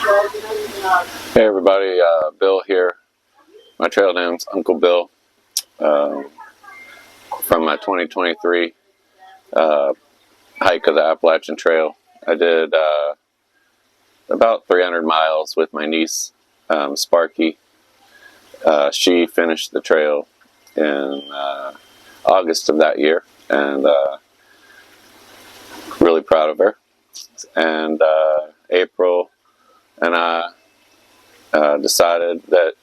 Hey everybody, Bill here. My trail name's Uncle Bill. From my 2023 hike of the Appalachian Trail. I did about 300 miles with my niece, Sparky. She finished the trail in August of that year, and really proud of her. And April and I decided that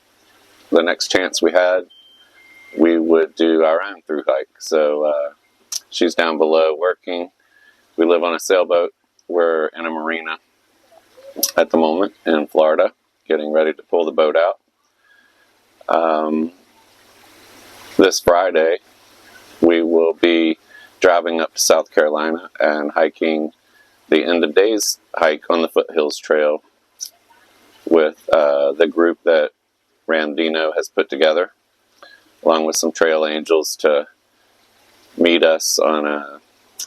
the next chance we had, we would do our own through hike. So she's down below working. We live on a sailboat. We're in a marina at the moment in Florida, getting ready to pull the boat out. This Friday, we will be driving up to South Carolina and hiking the end of days hike on the Foothills Trail with the group that Randino has put together, along with some trail angels to meet us on a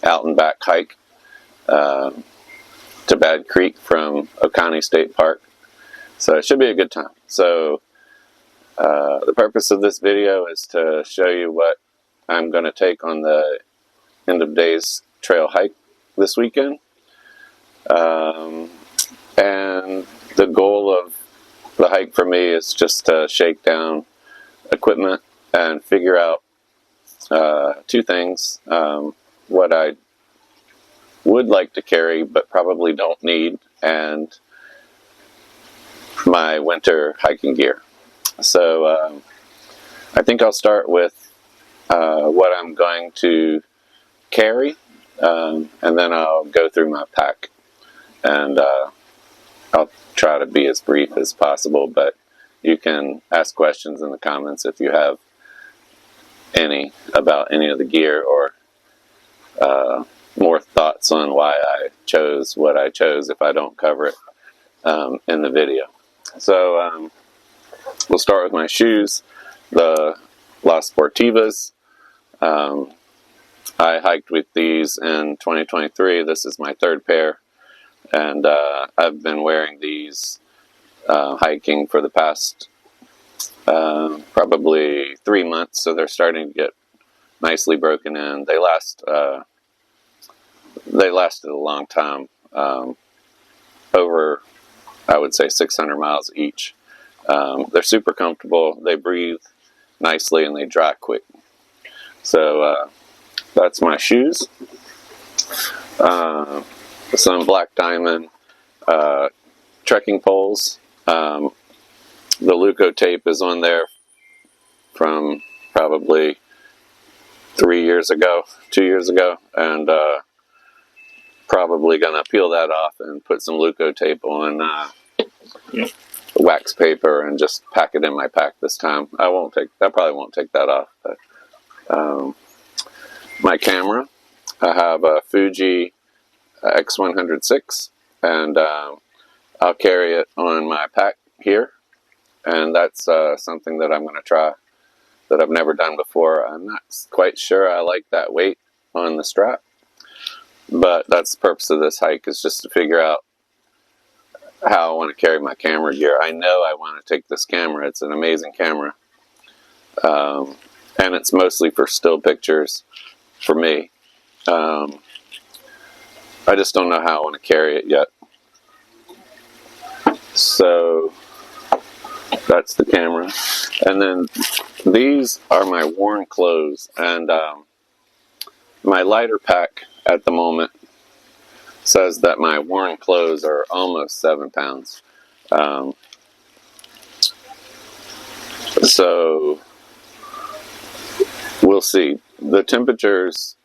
out and back hike to Bad Creek from Oconee State Park. So it should be a good time. So the purpose of this video is to show you what I'm going to take on the end of days trail hike this weekend. And the goal of the hike for me is just to shake down equipment and figure out two things. What I would like to carry but probably don't need, and my winter hiking gear. So I think I'll start with what I'm going to carry, and then I'll go through my pack. And I'll try to be as brief as possible, but you can ask questions in the comments if you have any about any of the gear, or more thoughts on why I chose what I chose if I don't cover it in the video. So we'll start with my shoes, the Las Sportivas. I hiked with these in 2023. This is my third pair. And I've been wearing these hiking for the past probably 3 months, so they're starting to get nicely broken in. They lasted a long time, over, I would say, 600 miles each. They're super comfortable, they breathe nicely, and they dry quick. So that's my shoes. Some Black Diamond trekking poles. The Leuco tape is on there from probably 2 years ago, and probably gonna peel that off and put some Leuco tape on wax paper and just pack it in my pack this time. I probably won't take that off. But my camera, I have a Fuji X106, and I'll carry it on my pack here, and that's something that I'm going to try that I've never done before. I'm not quite sure I like that weight on the strap, but that's the purpose of this hike, is just to figure out how I want to carry my camera gear. I know I want to take this camera. It's an amazing camera, and it's mostly for still pictures for me. I just don't know how I want to carry it yet. So that's the camera. And then these are my worn clothes. And my lighter pack at the moment says that my worn clothes are almost 7 pounds. So we'll see. The temperatures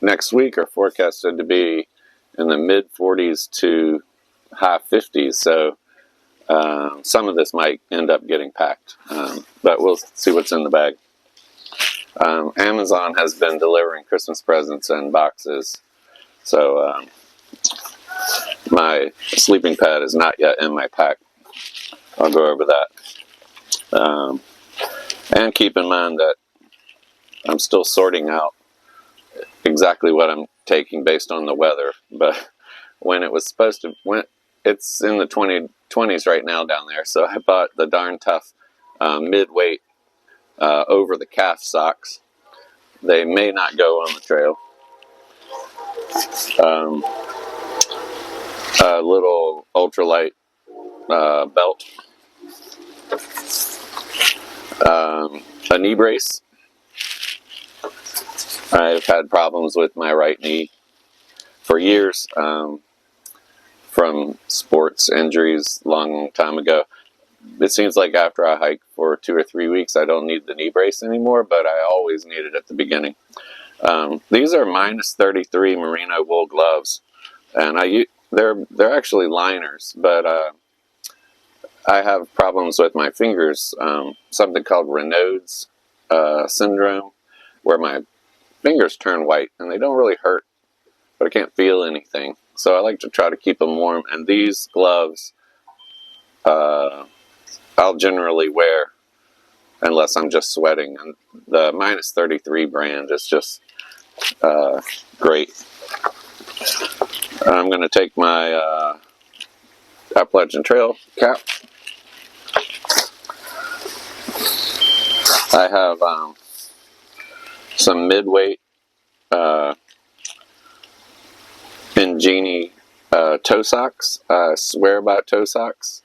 next week are forecasted to be in the mid 40s to high 50s, so some of this might end up getting packed, but we'll see what's in the bag. Amazon has been delivering Christmas presents in boxes, so my sleeping pad is not yet in my pack. I'll go over that. And keep in mind that I'm still sorting out exactly what I'm taking based on the weather, but when it it's in the 20s right now down there. So I bought the darn tough mid-weight over the calf socks. They may not go on the trail. A little ultralight belt. A knee brace. I've had problems with my right knee for years, from sports injuries long time ago. It seems like after I hike for 2 or 3 weeks, I don't need the knee brace anymore, but I always need it at the beginning. These are -33 merino wool gloves, and they're actually liners, but I have problems with my fingers, something called Raynaud's syndrome, where my fingers turn white, and they don't really hurt, but I can't feel anything. So I like to try to keep them warm, and these gloves I'll generally wear unless I'm just sweating. And the -33 brand is just great. I'm going to take my Appalachian Trail cap. I have some mid-weight Ingenie toe socks. I swear by toe socks.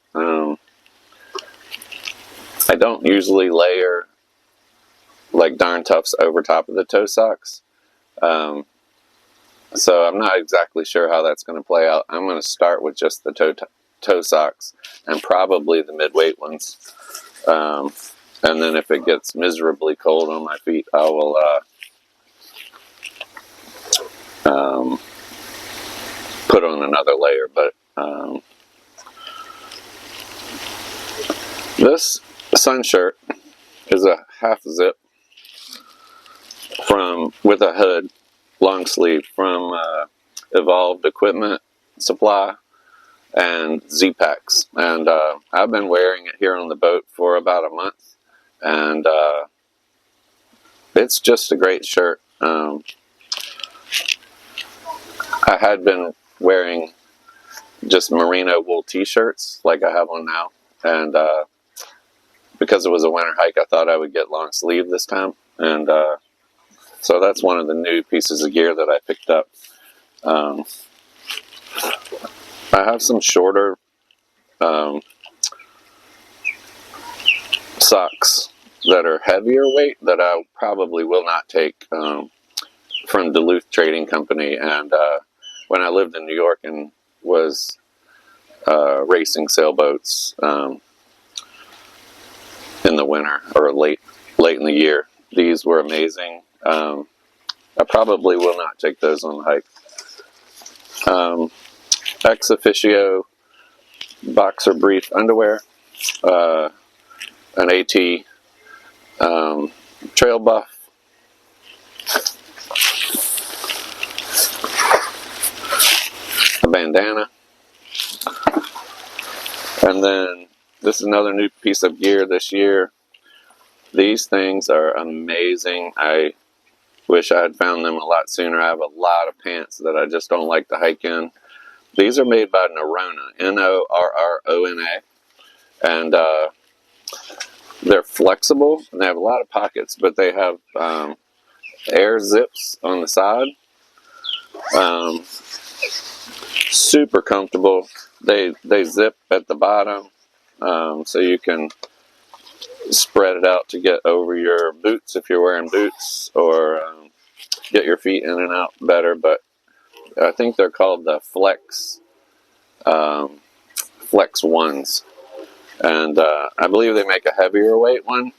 I don't usually layer like darn toughs over top of the toe socks. So I'm not exactly sure how that's going to play out. I'm going to start with just the toe socks and probably the mid-weight ones. And then if it gets miserably cold on my feet, I will put on another layer. But this sun shirt is a half zip with a hood, long sleeve, from Evolved Equipment Supply and Z-Packs, and I've been wearing it here on the boat for about a month, and it's just a great shirt. I had been wearing just merino wool t-shirts like I have on now, and because it was a winter hike, I thought I would get long sleeve this time, and so that's one of the new pieces of gear that I picked up. I have some shorter socks that are heavier weight that I probably will not take from Duluth Trading Company. And when I lived in New York and was racing sailboats in the winter or late in the year, these were amazing. I probably will not take those on the hike. Ex Officio boxer brief underwear, an AT Trail Buff, a bandana, and then this is another new piece of gear this year. These things are amazing. I wish I had found them a lot sooner. I have a lot of pants that I just don't like to hike in. These are made by Norrona, Norrona, and they're flexible, and they have a lot of pockets, but they have air zips on the side. Super comfortable. They zip at the bottom, so you can spread it out to get over your boots if you're wearing boots, or get your feet in and out better. But I think they're called the Flex ones, and I believe they make a heavier weight one.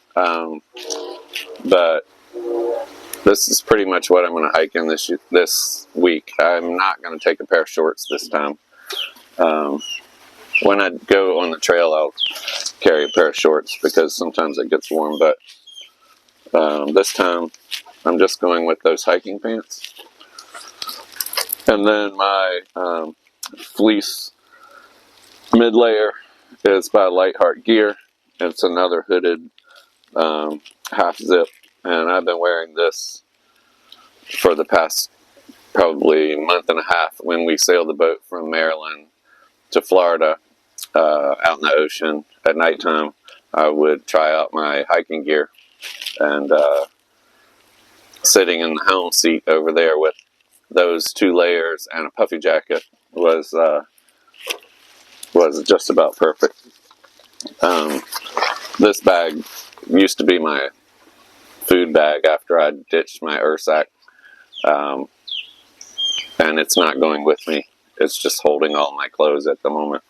But this is pretty much what I'm going to hike in this week. I'm not going to take a pair of shorts this time. When I go on the trail, I'll carry a pair of shorts because sometimes it gets warm. But this time, I'm just going with those hiking pants. And then my fleece mid-layer is by Lightheart Gear. It's another hooded half zip, and I've been wearing this for the past probably month and a half when we sailed the boat from Maryland to Florida, out in the ocean at nighttime, I would try out my hiking gear, and sitting in the helm seat over there with those 2 layers and a puffy jacket was just about perfect. This bag used to be my food bag after I ditched my Ursack, and it's not going with me. It's just holding all my clothes at the moment.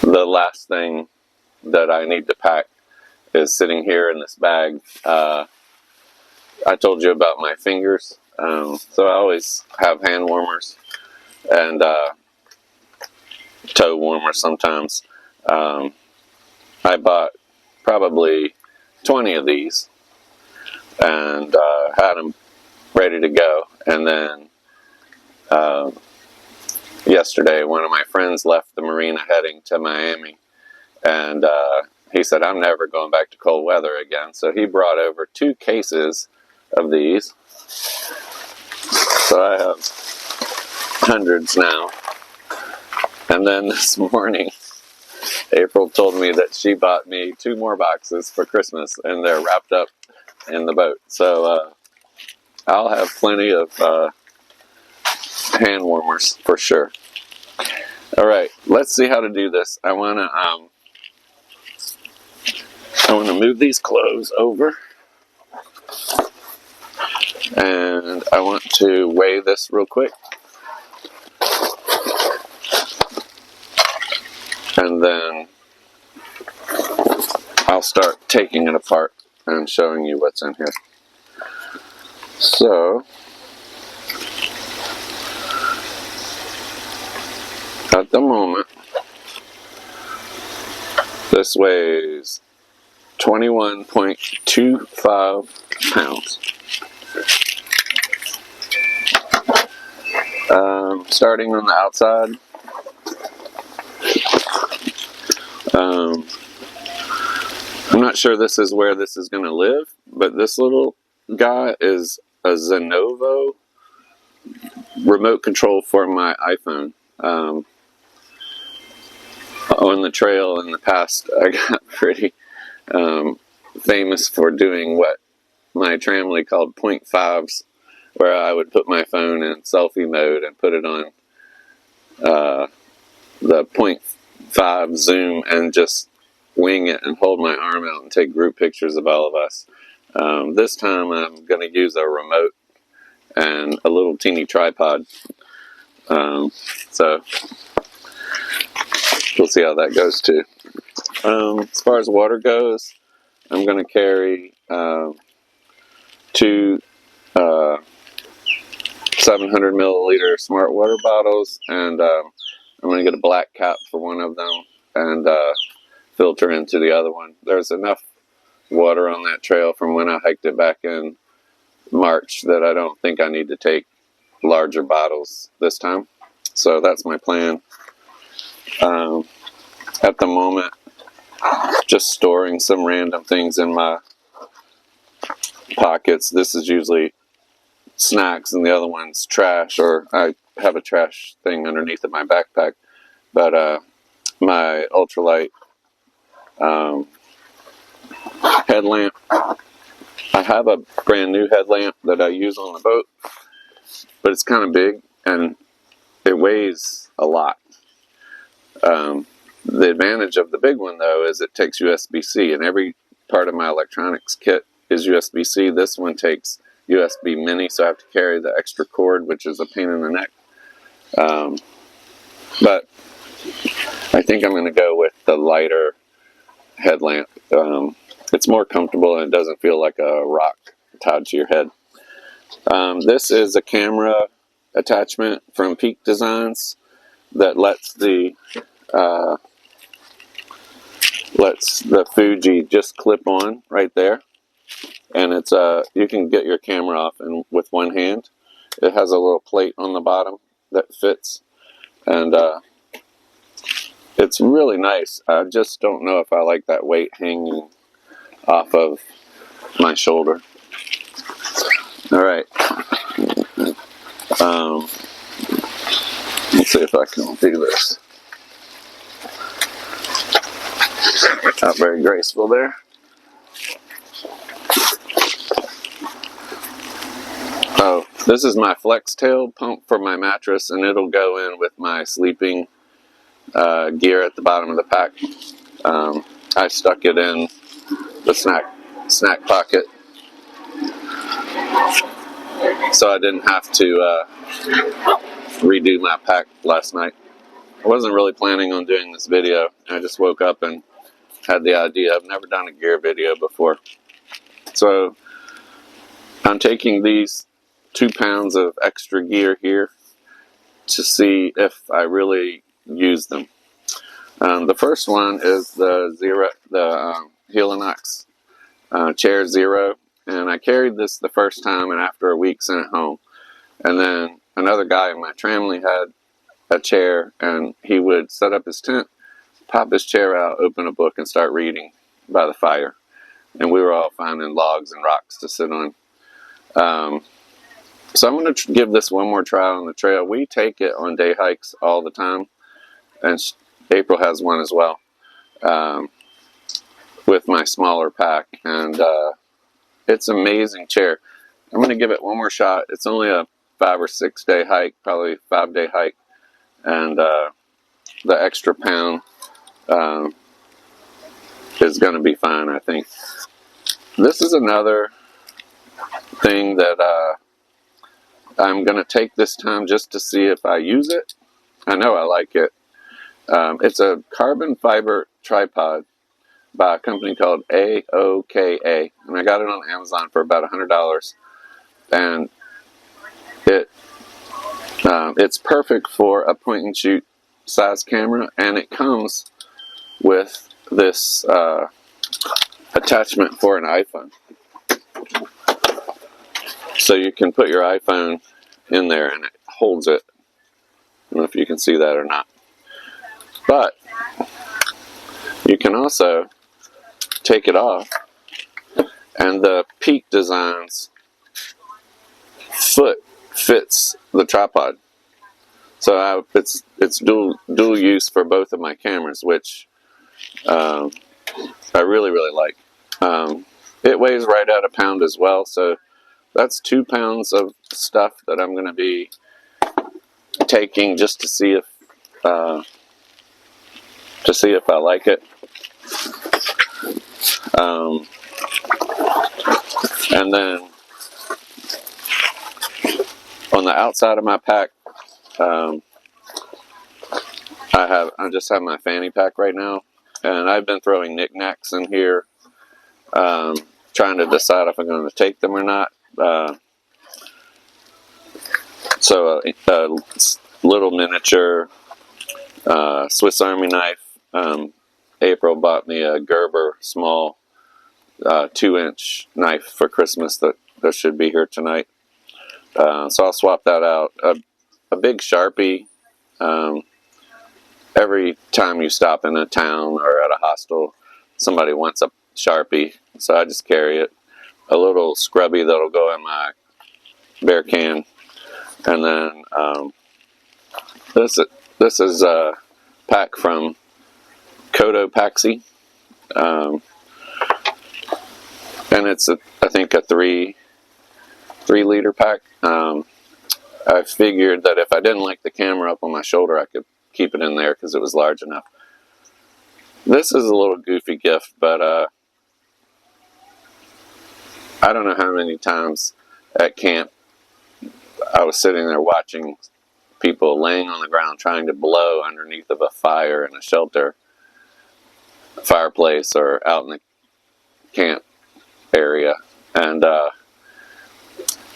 The last thing that I need to pack is sitting here in this bag. I told you about my fingers, so I always have hand warmers and toe warmers sometimes. I bought probably 20 of these and had them ready to go, and then yesterday one of my friends left the marina heading to Miami, and he said, I'm never going back to cold weather again, so he brought over 2 cases of these, so I have hundreds now. And then this morning April told me that she bought me 2 more boxes for Christmas, and they're wrapped up in the boat, so I'll have plenty of hand warmers for sure. Alright, let's see how to do this. I want to move these clothes over, and I want to weigh this real quick, and then I'll start taking it apart and showing you what's in here. So, at the moment, this weighs 21.25 pounds. Starting on the outside, I'm not sure this is where this is going to live, but this little guy is a Zenovo remote control for my iPhone. On the trail in the past, I got pretty famous for doing what my family called .5s, where I would put my phone in selfie mode and put it on the .5 zoom and just wing it and hold my arm out and take group pictures of all of us. This time I'm going to use a remote and a little teeny tripod. So we'll see how that goes too. As far as water goes, I'm going to carry 2 700 milliliter smart water bottles, and I'm going to get a black cap for one of them and filter into the other one. There's enough water on that trail from when I hiked it back in March that I don't think I need to take larger bottles this time. So that's my plan. At the moment, just storing some random things in my pockets. This is usually snacks and the other one's trash, or I have a trash thing underneath of my backpack. But my ultralight headlamp, I have a brand new headlamp that I use on the boat, but it's kind of big and it weighs a lot. The advantage of the big one, though, is it takes USB-C, and every part of my electronics kit is USB-C. This one takes USB mini, so I have to carry the extra cord, which is a pain in the neck. But I think I'm going to go with the lighter headlamp. It's more comfortable and it doesn't feel like a rock tied to your head. This is a camera attachment from Peak Designs that lets the Fuji just clip on right there, and it's you can get your camera off with one hand. It has a little plate on the bottom that fits, and it's really nice. I just don't know if I like that weight hanging off of my shoulder. All right. Let's see if I can do this. Not very graceful there. Oh, this is my flex tail pump for my mattress, and it'll go in with my sleeping gear at the bottom of the pack. I stuck it in the snack pocket, so I didn't have to redo my pack last night. I wasn't really planning on doing this video. I just woke up and had the idea. I've never done a gear video before. So I'm taking these 2 pounds of extra gear here to see if I really use them. The first one is the Helinox Chair Zero, and I carried this the first time, and after a week sent it home. And then another guy in my family had a chair, and he would set up his tent, pop his chair out, open a book, and start reading by the fire. And we were all finding logs and rocks to sit on. So I'm going to give this one more try on the trail. We take it on day hikes all the time, and April has one as well, with my smaller pack, and it's an amazing chair. I'm going to give it one more shot. It's only a 5 or 6 day hike, probably 5-day hike, and the extra pound is going to be fine, I think. This is another thing that I'm going to take this time just to see if I use it. I know I like it. It's a carbon fiber tripod by a company called AOKA, and I got it on Amazon for about $100. And it's perfect for a point and shoot size camera, and it comes with this attachment for an iPhone. So you can put your iPhone in there and it holds it. I don't know if you can see that or not. But you can also take it off, and the Peak Designs foot fits the tripod. So it's dual use for both of my cameras, which I really like. It weighs right at a pound as well, so that's 2 pounds of stuff that I'm going to be taking just to see if I like it. And then on the outside of my pack, I just have my fanny pack right now, and I've been throwing knickknacks in here, trying to decide if I'm going to take them or not. So a little miniature Swiss Army knife. April bought me a Gerber small 2-inch knife for Christmas that should be here tonight. So I'll swap that out. A big Sharpie. Every time you stop in a town or at a hostel, somebody wants a Sharpie, so I just carry it. A little scrubby that'll go in my bear can, and then this is a pack from Cotopaxi, and it's I think a 3-liter pack. I figured that if I didn't like the camera up on my shoulder, I could keep it in there because it was large enough. This is a little goofy gift, but I don't know how many times at camp I was sitting there watching people laying on the ground trying to blow underneath of a fire in a shelter, fireplace, or out in the camp area. And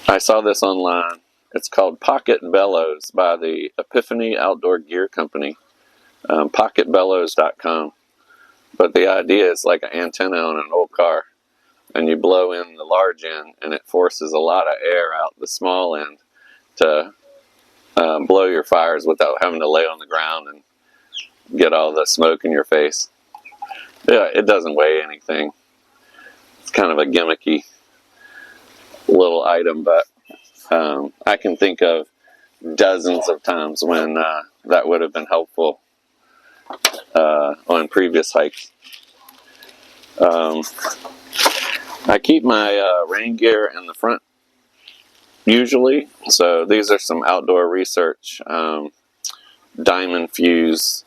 I saw this online. It's called Pocket Bellows by the Epiphany Outdoor Gear Company, pocketbellows.com. But the idea is like an antenna on an old car, and you blow in the large end, and it forces a lot of air out the small end to blow your fires without having to lay on the ground and get all the smoke in your face. Yeah, it doesn't weigh anything. It's kind of a gimmicky little item, but I can think of dozens of times when that would have been helpful on previous hikes. I keep my rain gear in the front usually, so these are some outdoor research diamond fuse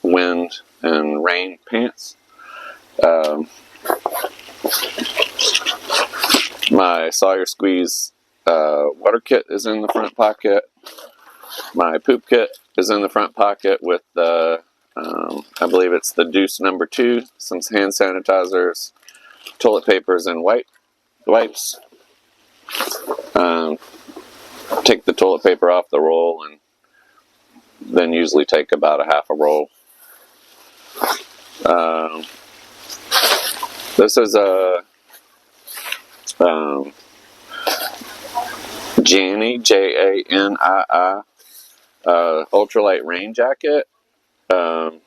wind and rain pants. My Sawyer Squeeze water kit is in the front pocket. My poop kit is in the front pocket with the, I believe it's the Deuce number 2, some hand sanitizers, toilet papers, and wipes. Take the toilet paper off the roll and then usually take about a half a roll. This is a Jani, Janii, ultralight rain jacket. I've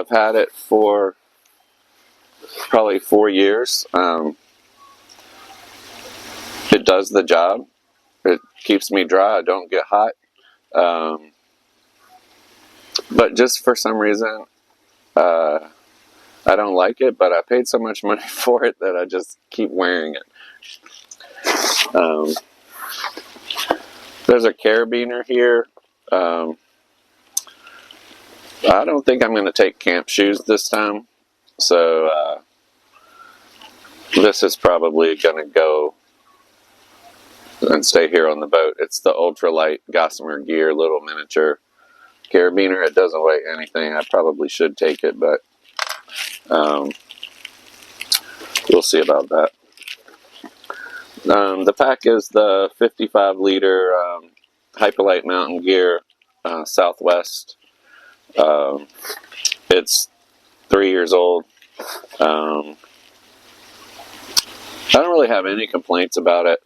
had it for probably 4 years. It does the job. It keeps me dry. I don't get hot. But just for some reason, I don't like it, but I paid so much money for it that I just keep wearing it. There's a carabiner here. I don't think I'm going to take camp shoes this time, so this is probably going to go and stay here on the boat. It's the ultralight Gossamer Gear little miniature carabiner. It doesn't weigh anything. I probably should take it, but we'll see about that. The pack is the 55-liter Hyperlight Mountain Gear Southwest. It's 3 years old. I don't really have any complaints about it,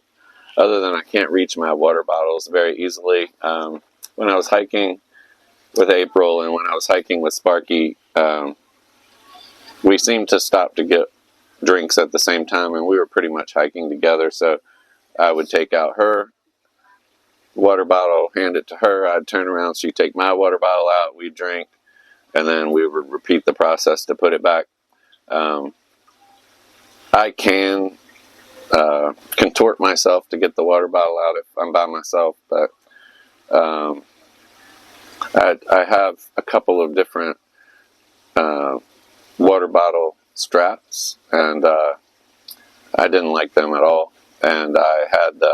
other than I can't reach my water bottles very easily. When I was hiking with April and when I was hiking with Sparky, we seemed to stop to get drinks at the same time, and we were pretty much hiking together, so I would take out her water bottle, hand it to her, I'd turn around, she'd take my water bottle out, we'd drink, and then we would repeat the process to put it back. I can contort myself to get the water bottle out if I'm by myself, but I have a couple of different water bottle straps, and I didn't like them at all. And I had the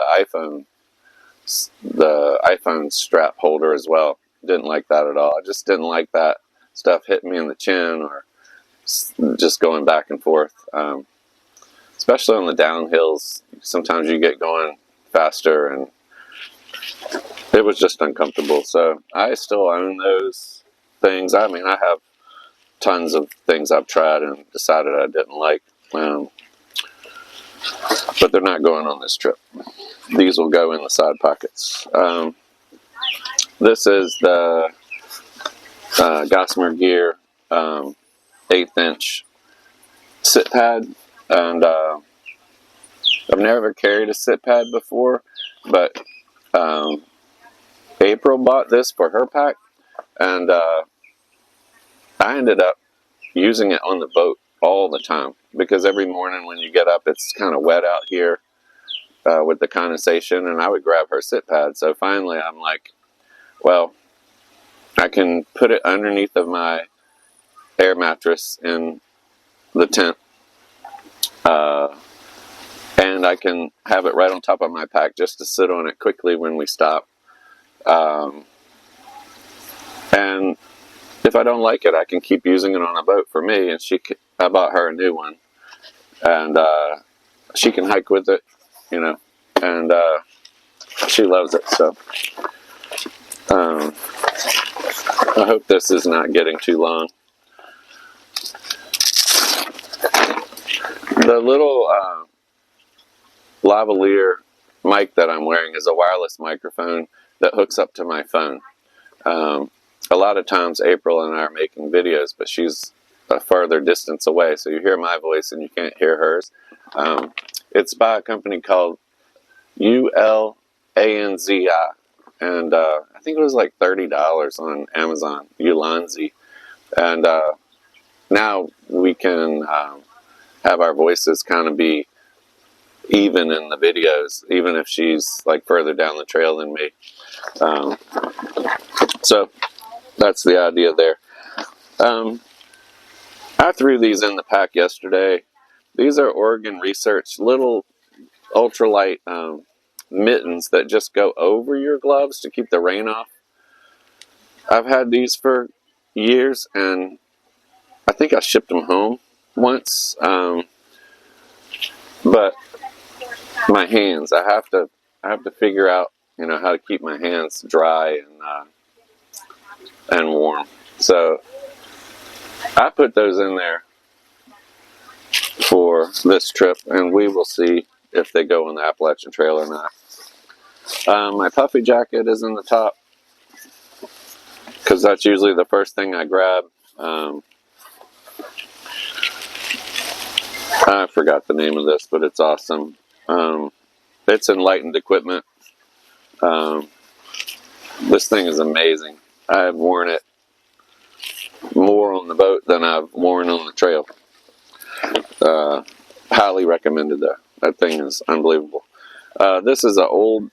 iPhone strap holder as well. Didn't like that at all. I just didn't like that stuff hitting me in the chin or just going back and forth. Especially on the downhills, sometimes you get going faster, and it was just uncomfortable. So I still own those things. I mean, I have tons of things I've tried and decided I didn't like, but they're not going on this trip. These will go in the side pockets. This is the Gossamer Gear 1/8" sit pad, and I've never carried a sit pad before, but April bought this for her pack, and I ended up using it on the boat all the time, because every morning when you get up, it's kind of wet out here with the condensation, and I would grab her sit pad. So finally I'm like, well, I can put it underneath of my air mattress in the tent, and I can have it right on top of my pack just to sit on it quickly when we stop. And if I don't like it, I can keep using it on a boat for me, and I bought her a new one, and she can hike with it, you know, and she loves it. So I hope this is not getting too long. The little lavalier mic that I'm wearing is a wireless microphone that hooks up to my phone. A lot of times April and I are making videos, but she's a further distance away, so you hear my voice and you can't hear hers. It's by a company called ULANZI, and I think it was like $30 on Amazon, Ulanzi. And now we can have our voices kind of be even in the videos, even if she's like further down the trail than me. So that's the idea there. I threw these in the pack yesterday. These are Oregon Research little ultralight mittens that just go over your gloves to keep the rain off. I've had these for years, and I think I shipped them home once. But my hands, I have to figure out, how to keep my hands dry and warm. So I put those in there for this trip, and we will see if they go on the Appalachian Trail or not. My puffy jacket is in the top because that's usually the first thing I grab. I forgot the name of this, but it's awesome. It's Enlightened Equipment. This thing is amazing. I've worn it more on the boat than I've worn on the trail. Highly recommended though. That thing is unbelievable. This is an old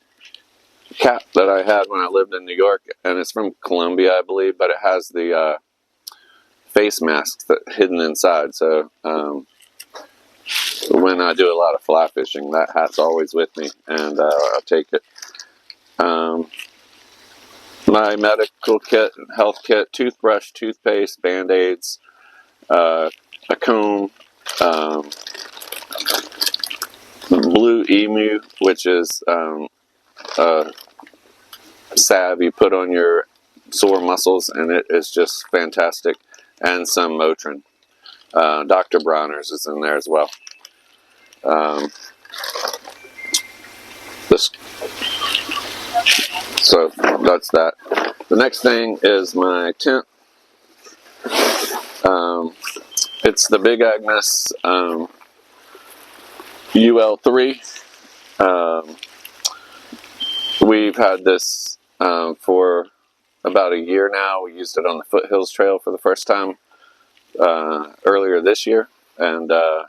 cap that I had when I lived in New York, and it's from Colombia, I believe, but it has the face masks that hidden inside. So when I do a lot of fly fishing, that hat's always with me, and I'll take it. My medical kit, health kit, toothbrush, toothpaste, Band-Aids, a comb, Blue Emu, which is a salve you put on your sore muscles, and it is just fantastic, and some Motrin. Dr. Bronner's is in there as well. So that's that. The next thing is my tent. It's the Big Agnes UL3. We've had this for about a year now. We used it on the Foothills Trail for the first time earlier this year, and I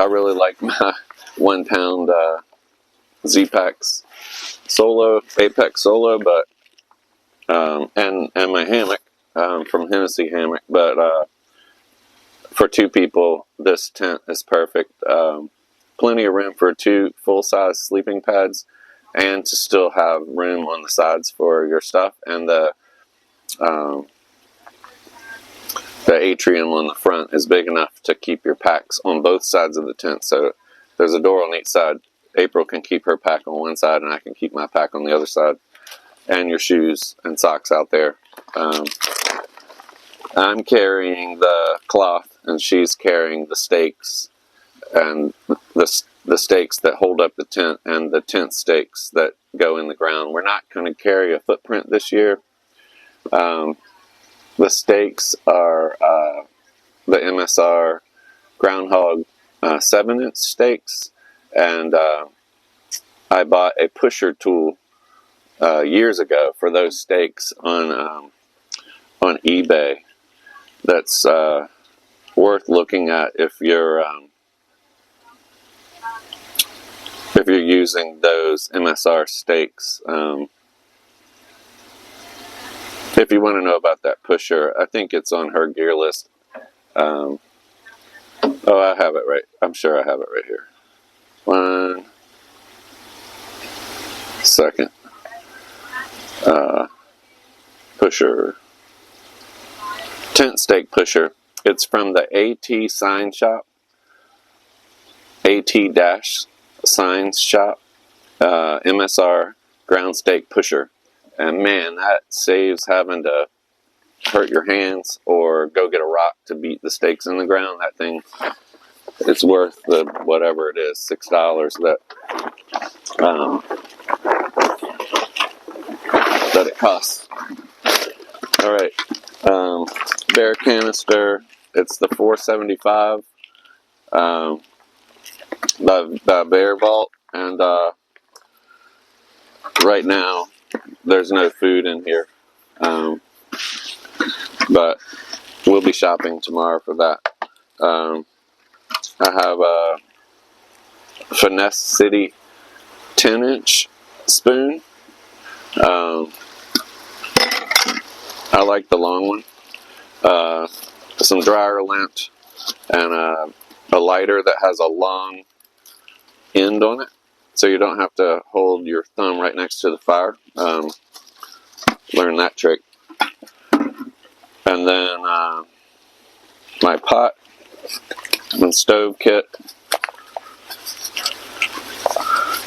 really like my 1 pound Z-Packs Solo, Apex Solo, but and my hammock from Hennessy Hammock, but for 2 people, this tent is perfect. Plenty of room for 2 full-size sleeping pads, and to still have room on the sides for your stuff, and the atrium on the front is big enough to keep your packs on both sides of the tent. So there's a door on each side. April can keep her pack on one side, and I can keep my pack on the other side, and your shoes and socks out there. I'm carrying the cloth, and she's carrying the stakes, and the stakes that hold up the tent, and the tent stakes that go in the ground. We're not going to carry a footprint this year. The stakes are the MSR Groundhog 7-inch stakes, and I bought a pusher tool years ago for those stakes on eBay. That's worth looking at if you're using those MSR stakes. If you want to know about that pusher, I think it's on her gear list. Oh, I have it right. I'm sure I have it right here. 1 second. Pusher. Tent stake pusher. It's from the AT Sign Shop. AT-Signs Shop. MSR ground stake pusher. And man, that saves having to hurt your hands or go get a rock to beat the stakes in the ground. That thing, it's worth the whatever it is, $6 that it costs. All right, bear canister. It's the 475 by Bear Vault, and right now, there's no food in here, but we'll be shopping tomorrow for that. I have a Finesse City 10-inch spoon. I like the long one. Some dryer lint and a lighter that has a long end on it, so you don't have to hold your thumb right next to the fire. Learn that trick. And then my pot and stove kit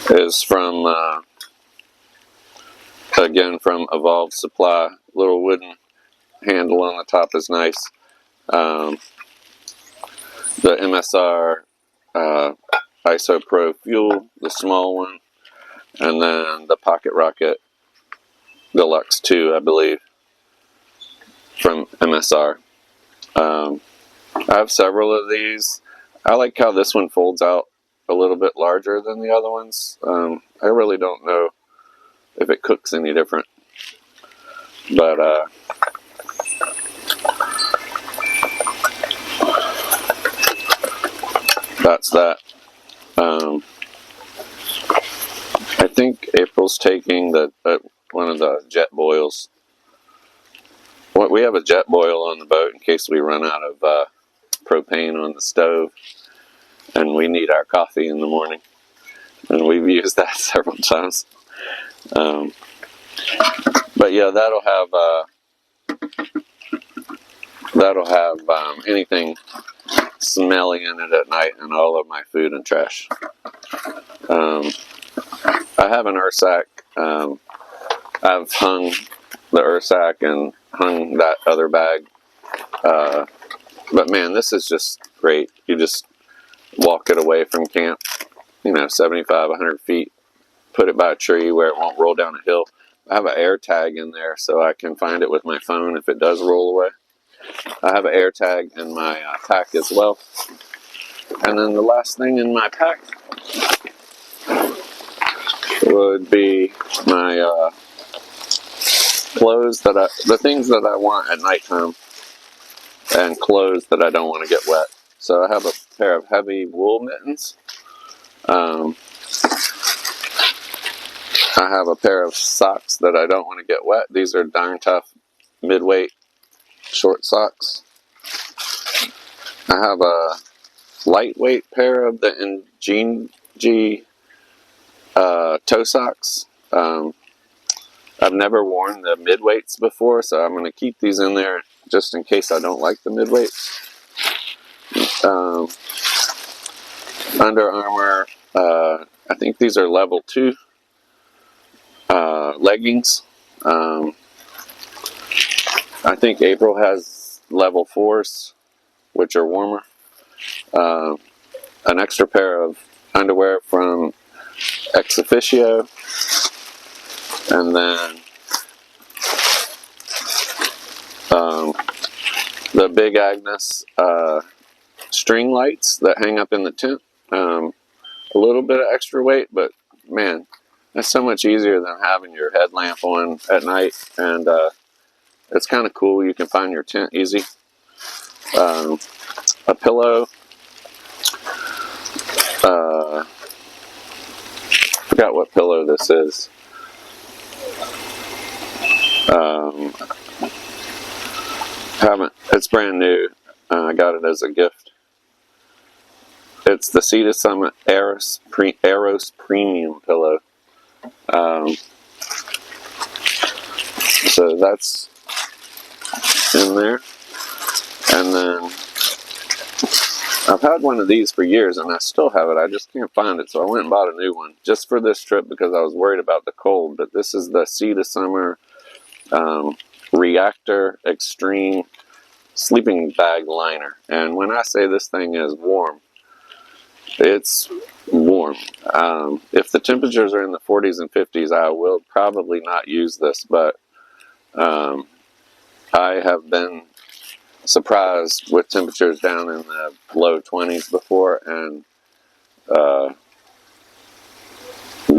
is from again from Evolved Supply. Little wooden handle on the top is nice. The MSR ISO-Pro fuel, the small one, and then the Pocket Rocket Deluxe 2, I believe, from MSR. I have several of these. I like how this one folds out a little bit larger than the other ones. I really don't know if it cooks any different, but that's that. I think April's taking the one of the jet boils. We have a jet boil on the boat in case we run out of propane on the stove and we need our coffee in the morning, and we've used that several times. But yeah, that'll have anything smelly in it at night, and all of my food and trash. I have an Ursack. I've hung the Ursack and hung that other bag. But man, this is just great. You just walk it away from camp, 75, 100 feet, put it by a tree where it won't roll down a hill. I have an air tag in there so I can find it with my phone if it does roll away. I have an air tag in my pack as well. And then the last thing in my pack would be my clothes, the things that I want at nighttime, and clothes that I don't want to get wet. So I have a pair of heavy wool mittens. I have a pair of socks that I don't want to get wet. These are Darn Tough mid-weight short socks. I have a lightweight pair of the Ingenji toe socks. I've never worn the mid-weights before, so I'm going to keep these in there just in case I don't like the mid-weights. Under Armour, I think these are level 2 leggings. I think April has level 4s, which are warmer. An extra pair of underwear from Ex Officio, and then the Big Agnes string lights that hang up in the tent. A little bit of extra weight, but man, that's so much easier than having your headlamp on at night, and it's kind of cool. You can find your tent easy. A pillow. Forgot what pillow this is. It's brand new. I got it as a gift. It's the Sea to Summit Eros Premium pillow. So that's in there. And then I've had one of these for years and I still have it. I just can't find it. So I went and bought a new one just for this trip because I was worried about the cold. But this is the Sea to Summer Reactor Extreme Sleeping Bag Liner. And when I say this thing is warm, it's warm. If the temperatures are in the 40s and 50s, I will probably not use this, but I have been surprised with temperatures down in the low 20s before, and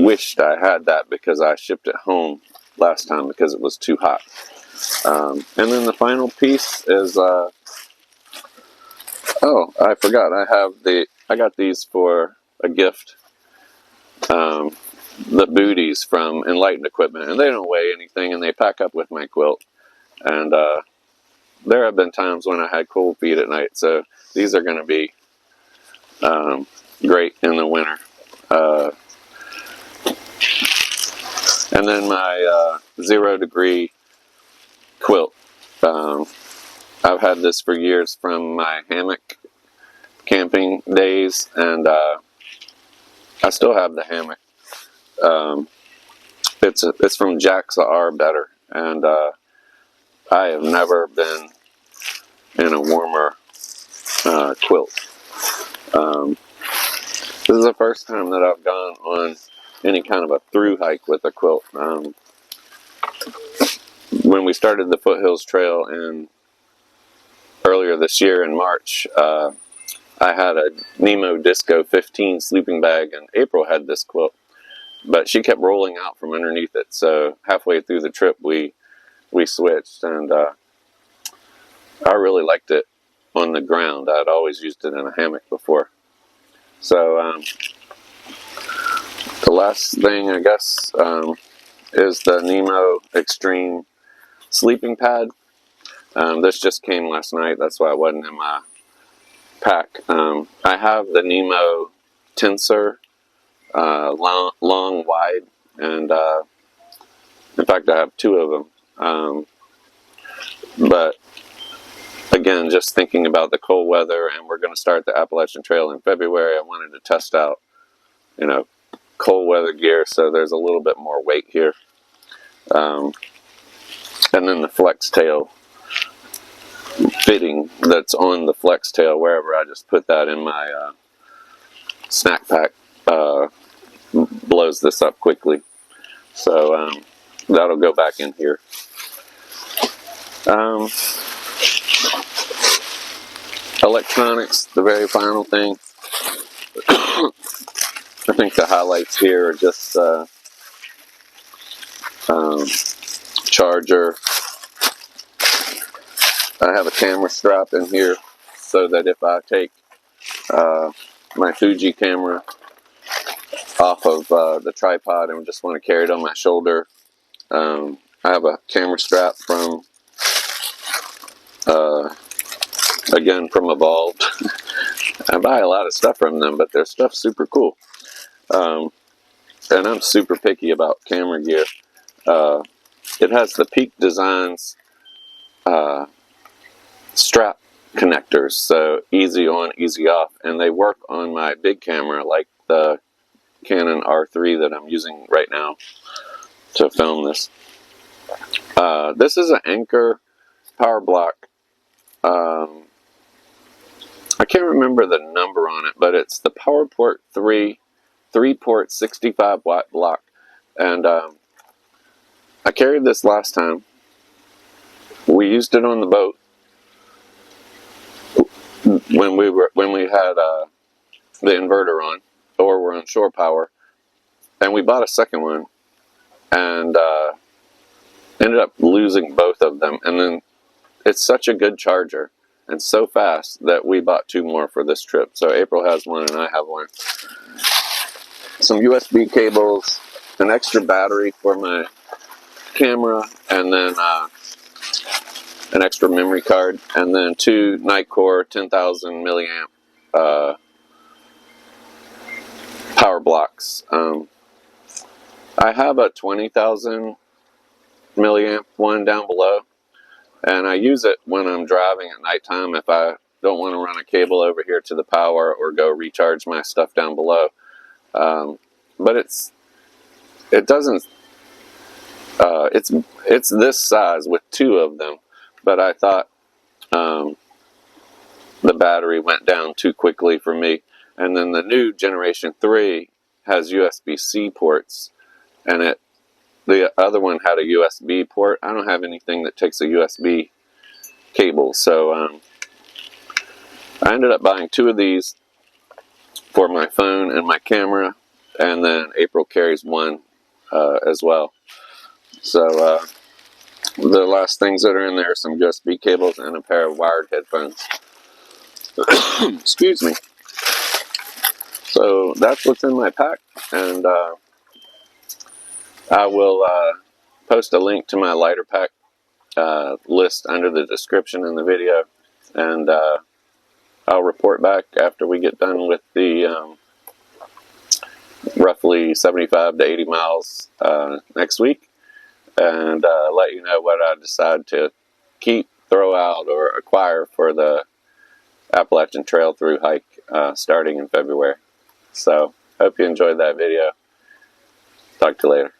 wished I had that because I shipped it home last time because it was too hot. And then the final piece is, oh, I forgot. I got these for a gift. The booties from Enlightened Equipment, and they don't weigh anything, and they pack up with my quilt. And there have been times when I had cold feet at night, so these are going to be great in the winter. And then my 0 degree quilt. I've had this for years from my hammock camping days, and I still have the hammock. It's from Jack's R Better, and I have never been in a warmer quilt. This is the first time that I've gone on any kind of a through hike with a quilt. When we started the Foothills Trail earlier this year in March, I had a Nemo Disco 15 sleeping bag, and April had this quilt, but she kept rolling out from underneath it. So halfway through the trip, we switched, and I really liked it on the ground. I'd always used it in a hammock before. So the last thing, I guess, is the Nemo Extreme sleeping pad. This just came last night. That's why it wasn't in my pack. I have the Nemo Tensor, long, wide, and in fact I have 2 of them. But again, just thinking about the cold weather, and we're going to start the Appalachian Trail in February, I wanted to test out, cold weather gear, so there's a little bit more weight here. And then the flex tail fitting that's on the flex tail, wherever I just put that in my snack pack, blows this up quickly. So that'll go back in here. Electronics, the very final thing. I think the highlights here are just charger. I have a camera strap in here so that if I take my Fuji camera off of the tripod and just want to carry it on my shoulder, I have a camera strap from again from Evolved. I buy a lot of stuff from them, but their stuff's super cool. And I'm super picky about camera gear. It has the Peak Designs strap connectors, so easy on, easy off, and they work on my big camera like the Canon R3 that I'm using right now to film this. This is an Anker power block. I can't remember the number on it, but it's the PowerPort 3-port 65 watt block, and I carried this last time. We used it on the boat when we had the inverter on, or we're on shore power, and we bought a second one, and ended up losing both of them. And then it's such a good charger and so fast that we bought 2 more for this trip. So April has one and I have one. Some USB cables, an extra battery for my camera, and then an extra memory card, and then 2 Nitecore 10,000 milliamp power blocks. I have a 20,000 milliamp one down below, and I use it when I'm driving at nighttime if I don't want to run a cable over here to the power or go recharge my stuff down below. But it's this size with 2 of them, but I thought the battery went down too quickly for me. And then the new Generation 3 has USB-C ports, and the other one had a USB port. I don't have anything that takes a USB cable, so I ended up buying 2 of these for my phone and my camera, and then April carries one as well. So the last things that are in there are some USB cables and a pair of wired headphones. Excuse me. So that's what's in my pack, and I will post a link to my lighter pack list under the description in the video, and I'll report back after we get done with the roughly 75 to 80 miles next week, and let you know what I decide to keep, throw out, or acquire for the Appalachian Trail Thru-Hike starting in February. So, hope you enjoyed that video. Talk to you later.